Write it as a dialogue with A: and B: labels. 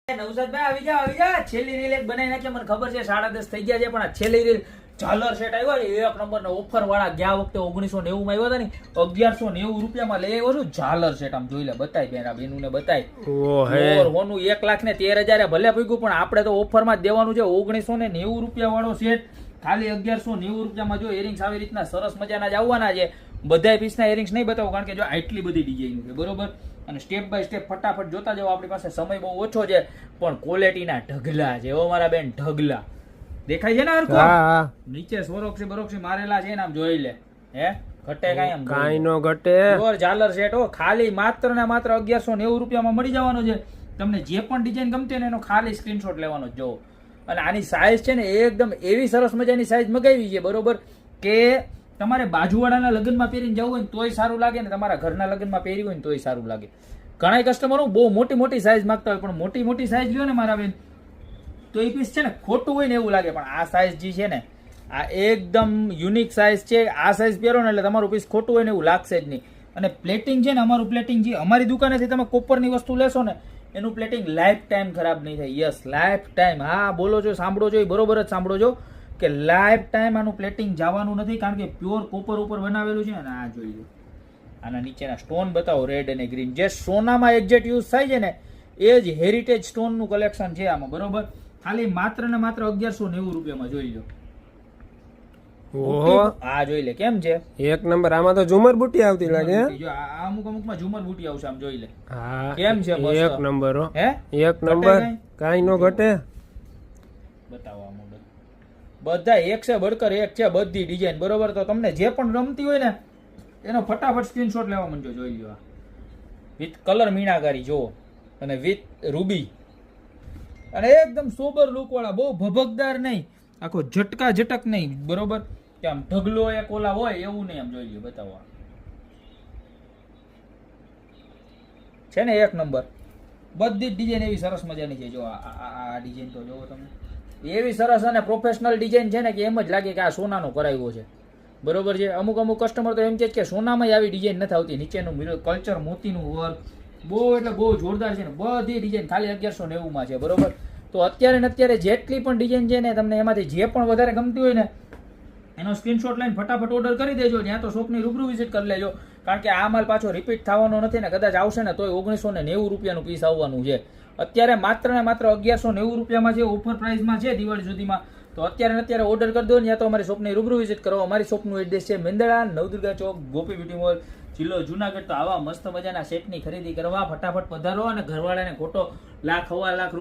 A: નવસાદભાઈ આવી જા છેલ્લી રીલ એક બનાવી નાખી. મને ખબર છે 10:30 થઈ ગયા છે, પણ આ છેલ્લી રીલ ઝાલર સેટ આવ્યો છે એક નંબર નો ઓફર વાળા. ગયા વખતે 1990 માં આવ્યા હતા ને, 1190 રૂપિયામાં લઈ આવ્યો છું ઝાલર સેટ. આમ જોઈ લે, બતાય બેરા બેનું ને બતાય. હોનું 1,13,000 ભલે ભેગું, પણ આપણે તો ઓફર માં જ દેવાનું છે. 1990 રૂપિયા વાળો સેટ ખાલી 1190 રૂપિયામાં. જો એરિંગ્સ આવી રીતના સરસ મજાના જ આવવાના છે. બધા પીસના એરિંગ્સ નહીં બતાવું, કારણ કે જો આટલી બધી ડિઝાઇન છે, બરોબર. અને સ્ટેપ બાય સ્ટેપ ફટાફટ જોતા જાવ. આપણી પાસે સમય બહુ ઓછો છે, પણ ક્વોલિટીના ઢગલા છે. ઓ મારા બેન, ઢગલા દેખાય છે ને હરખો? નીચે સોરોક્ષી બરોક્ષી મારેલા છે ને, આમ જોઈ લે. હે ઘટે કાઈ? આમ
B: કાઈ નો ઘટે.
A: જોર ઝાલર સેટ હો, ખાલી માત્ર ને માત્ર 1190 રૂપિયામાં મળી જવાનો છે. તમને જે પણ ડિઝાઇન ગમતી હોય ને એનો ખાલી સ્ક્રીનશોટ લેવાનો જો. અને આની સાઈઝ છે ને એકદમ એવી સરસ મજાની સાઈઝ મગાવી છે, બરોબર, કે તમારે બાજુવાળાના લગ્નમાં પહેરીને જવું હોય ને તોય સારું લાગે, ને તમારા ઘરના લગ્નમાં પહેરી હોય ને તોય સારું લાગે. ઘણા કસ્ટમરો બહુ મોટી મોટી સાઈઝ માંગતા હોય, પણ મોટી મોટી સાઈઝ લ્યો ને મારા બેન, તો એ પીસ છે ને ખોટું હોય ને એવું લાગે. પણ આ સાઈઝ જે છે ને, આ એકદમ યુનિક સાઈઝ છે. આ સાઈઝ પહેરો ને એટલે તમારું પીસ ખોટું હોય ને એવું લાગશે જ નહીં. અને પ્લેટિંગ છે ને, અમારું પ્લેટિંગ જે અમારી દુકાનેથી તમે કોપરની વસ્તુ લેશો ને, એનું પ્લેટિંગ લાઈફ ટાઈમ ખરાબ નહીં થાય. Yes, life time. હા બોલો છો, સાંભળો છો, એ બરોબર જ સાંભળો છો કે લાઈફ ટાઈમ આનું પ્લેટિંગ જવાનું નથી, કારણ કે પ્યોર કોપર ઉપર બનાવેલું છે. અને આ જોઈ લો, આના નીચેના સ્ટોન બતાવો, રેડ અને ગ્રીન. જે સોનામાં એક્ઝેક્ટ યુઝ થાય છે ને, એ જ હેરિટેજ સ્ટોનનું કલેક્શન છે આમાં, બરોબર. ખાલી માત્ર ને માત્ર 1190 રૂપિયામાં જોઈ લો.
B: ઓહો,
A: આ જોઈ લે કેમ છે,
B: એક નંબર. આમાં તો ઝુમર બુટી આવતી લાગે.
A: જો આ અમુક માં ઝુમર બુટી આવશે, આમ જોઈ લે.
B: હા,
A: કેમ છે?
B: એક નંબર હો.
A: હે
B: એક નંબર, કાઈ નો ઘટે.
A: બતાવો આ મોડલ. બધા એક છે બડકર એક છે, બધી ડિઝાઇન, બરોબર. તો તમને જે પણ રમતી હોય ને એનો ફટાફટ સ્ક્રીનશોટ લેવા માંડજો. જોઈ લો, વિથ કલર મીણાકારી જો, અને વિથ રૂબી, અને એકદમ સોબર લુક વાળા, બહુ ભભકદાર નહીં, આખો ઝટકા ઝટક નહીં, બરોબર. કે આમ ઢગલો એક ઓલા હોય એવું નહીં. આમ જોઈ લો, બતાવો. છે ને એક નંબર. બધી ડિઝાઇન એવી સરસ મજાની છે. જો આ ડિઝાઇન તો જોવો તમે, એવી સરસ અને પ્રોફેશનલ ડિઝાઇન છે ને, કે એમ જ લાગે કે આ સોનાનો કરાવ્યો છે, બરોબર છે. અમુક કસ્ટમર તો એમ કહે કે સોનામાં આવી ડિઝાઇન નથી આવતી. નીચેનું મિરર કલ્ચર મોતીનું વર્ક બહુ એટલે બહુ જોરદાર છે ને. બધી ડિઝાઇન ખાલી 1190 માં છે, બરોબર. તો અત્યારે ને અત્યારે જેટલી પણ ડિઝાઇન છે ને, તમને એમાંથી જે પણ વધારે ગમતી હોય ને એનો સ્ક્રીનશોટ લઈને ફટાફટ ઓર્ડર કરી દેજો. ત્યાં તો શોપની રૂબરૂ વિઝિટ કરી લેજો, કારણ કે આ માલ પાછો રિપીટ થવાનો નથી ને. કદાચ આવશે ને તોય 1990 રૂપિયાનું પીસ આવવાનું છે. અત્યારે માત્ર ને માત્ર 1190 રૂપિયામાં છે, ઓફર પ્રાઇસમાં છે દિવાળી સુધીમાં. તો અત્યારે ને અત્યારે ઓર્ડર કરી દો ને, યા તો અમારી શોપની રૂબરૂ વિઝિટ કરો. અમારી શોપનું એડ્રેસ છે મેંદડા, નવદુર્ગા ચોક, ગોપી બ્યુટી મોલ, જિલ્લો જુનાગઢ. તો આવા મસ્ત મજાના સેટની ખરીદી કરવા ફટાફટ પધારો, અને ઘરવાળાને ખોટો લાખ 1.25 લાખ